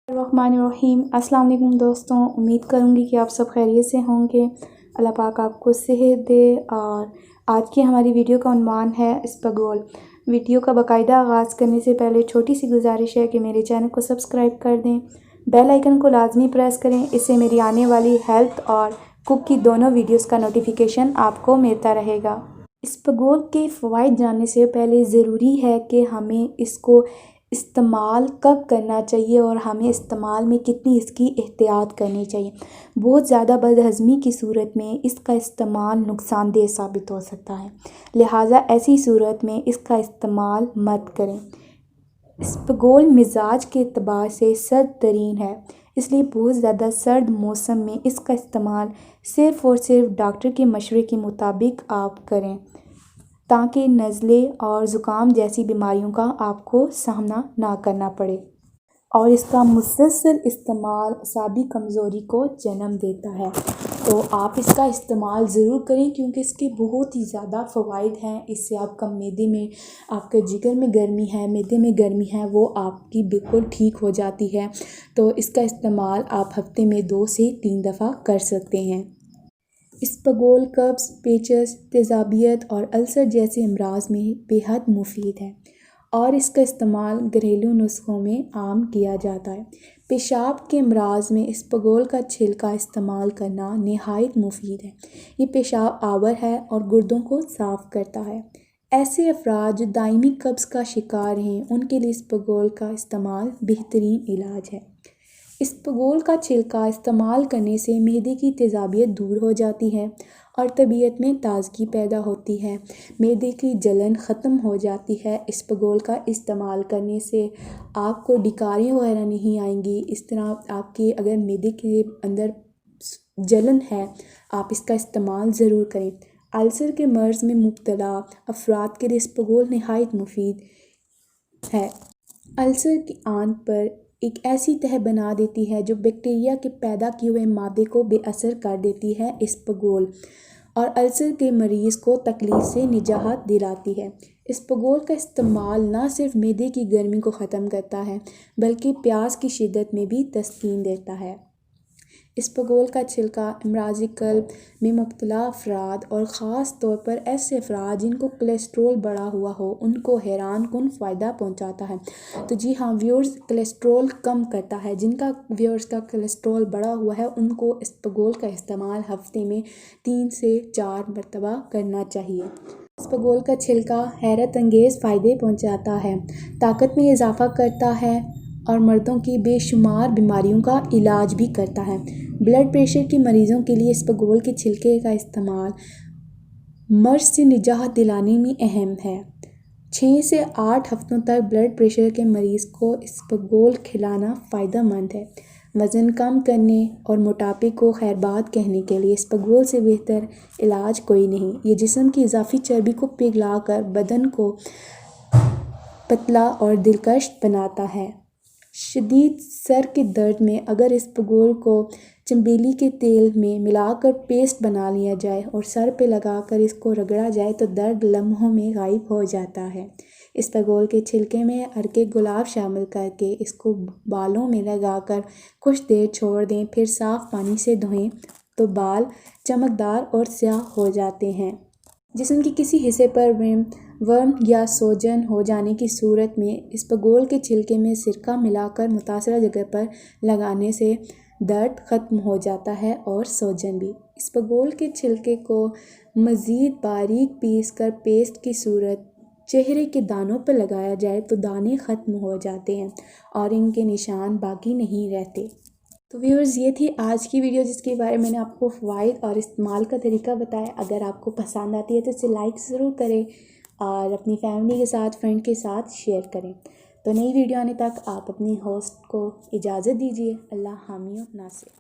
الرحمن अस्सलाम वालेकुम दोस्तों, उम्मीद करूँगी कि आप सब खैरियत से होंगे। अल्लाह पाक आपको सेहत दे। और आज की हमारी वीडियो का उन्वान है इसबगोल। वीडियो का बाकायदा आगाज़ करने से पहले छोटी सी गुजारिश है कि मेरे चैनल को सब्सक्राइब कर दें, बेल आइकन को लाजमी प्रेस करें। इससे मेरी आने वाली हेल्थ और कुक की दोनों वीडियोस का नोटिफिकेशन आपको मिलता रहेगा। इसबगोल के फ़वाइद जानने से पहले ज़रूरी है कि हमें इसको इस्तेमाल कब करना चाहिए और हमें इस्तेमाल में कितनी इसकी एहतियात करनी चाहिए। बहुत ज़्यादा बदहज़मी की सूरत में इसका इस्तेमाल नुकसानदेह साबित हो सकता है, लिहाजा ऐसी सूरत में इसका इस्तेमाल मत करें। इसबगोल मिजाज के एतबार से सर्द तरीन है, इसलिए बहुत ज़्यादा सर्द मौसम में इसका इस्तेमाल सिर्फ़ और सिर्फ डॉक्टर के मशवरे के मुताबिक आप करें, ताकि नज़ले और ज़ुकाम जैसी बीमारियों का आपको सामना ना करना पड़े। और इसका मुसलसल इस्तेमाल असाबी कमज़ोरी को जन्म देता है, तो आप इसका इस्तेमाल ज़रूर करें क्योंकि इसके बहुत ही ज़्यादा फ़वाइद हैं। इससे आपका मैदे में, आपके जिगर में गर्मी है, मैदे में गर्मी है, वो आपकी बिल्कुल ठीक हो जाती है। तो इसका इस्तेमाल आप हफ्ते में 2 से 3 दफ़ा कर सकते हैं। इसबगोल कब्ज़, पेचस, तेज़ाबियत और अल्सर जैसे अमराज में बेहद मुफीद है और इसका इस्तेमाल घरेलू नुस्ख़ों में आम किया जाता है। पेशाब के अमराज में इसबगोल का छिलका इस्तेमाल करना नहायत मुफीद है। ये पेशाब आवर है और गुर्दों को साफ़ करता है। ऐसे अफराद जो दायमी कब्ज़ का शिकार हैं, उनके लिए इसबगोल का इस्तेमाल बेहतरीन इलाज है। इसबगोल का छिलका इस्तेमाल करने से मैदे की तेज़ाबियत दूर हो जाती है और तबीयत में ताज़गी पैदा होती है। मैदे की जलन ख़त्म हो जाती है। इसबगोल का इस्तेमाल करने से आपको डिकारियाँ वगैरह नहीं आएंगी। इस तरह आपके अगर मैदे के अंदर जलन है, आप इसका इस्तेमाल ज़रूर करें। अल्सर के मर्ज़ में मुब्तला अफराद के लिए इसबगोल नहायत मुफीद है। अल्सर की आंत पर एक ऐसी तह बना देती है जो बैक्टीरिया के पैदा किए हुए मादे को बेअसर कर देती है इसबगोल, और अल्सर के मरीज़ को तकलीफ़ से निजात दिलाती है। इसबगोल का इस्तेमाल न सिर्फ मैदे की गर्मी को ख़त्म करता है बल्कि प्यास की शिद्दत में भी तस्कीन देता है। इसबगोल का छिलका अमराज़ क़ल्ब में मुब्तला अफराद और ख़ास तौर पर ऐसे अफराद जिनको कोलेस्ट्रोल बढ़ा हुआ हो, उनको हैरान कुन फ़ायदा पहुंचाता है। तो जी हाँ व्यूअर्स, कोलेस्ट्रोल कम करता है। जिनका व्यूअर्स का कोलेस्ट्रोल बढ़ा हुआ है, उनको इसबगोल का इस्तेमाल हफ्ते में 3 से 4 मरतबा करना चाहिए। इसबगोल का छिलका हैरत अंगेज़ फ़ायदे पहुंचाता है, ताकत में इजाफ़ा करता है और मर्दों की बेशुमार बीमारियों का इलाज भी करता है। ब्लड प्रेशर के मरीज़ों के लिए इसबगोल के छिलके का इस्तेमाल मर्ज़ से निजात दिलाने में अहम है। 6 से 8 हफ्तों तक ब्लड प्रेशर के मरीज़ को इसबगोल खिलाना फ़ायदेमंद है। वज़न कम करने और मोटापे को खैरबाद कहने के लिए इसबगोल से बेहतर इलाज कोई नहीं। ये जिस्म की इजाफी चर्बी को पिघलाकर बदन को पतला और दिलकश बनाता है। शदीद सर के दर्द में अगर इसबगोल को चमेली के तेल में मिलाकर पेस्ट बना लिया जाए और सर पे लगाकर इसको रगड़ा जाए तो दर्द लम्हों में गायब हो जाता है। इसबगोल के छिलके में अर्के गुलाब शामिल करके इसको बालों में लगाकर कुछ देर छोड़ दें, फिर साफ़ पानी से धोएं तो बाल चमकदार और स्याह हो जाते हैं। जिस्म के किसी हिस्से पर वर्म या सोजन हो जाने की सूरत में इसबगोल के छिलके में सिरका मिलाकर मुतासरा जगह पर लगाने से दर्द ख़त्म हो जाता है और सोजन भी। इसबगोल के छिलके को मज़ीद बारीक पीस कर पेस्ट की सूरत चेहरे के दानों पर लगाया जाए तो दाने ख़त्म हो जाते हैं और इनके निशान बाकी नहीं रहते। तो व्यूअर्स, ये थी आज की वीडियो जिसके बारे में मैंने आपको फ़वाइद और इस्तेमाल का तरीका बताया। अगर आपको पसंद आती है तो इसे लाइक ज़रूर करें और अपनी फैमिली के साथ, फ्रेंड के साथ शेयर करें। तो नई वीडियो आने तक आप अपनी होस्ट को इजाज़त दीजिए। अल्लाह हामी और नासिर।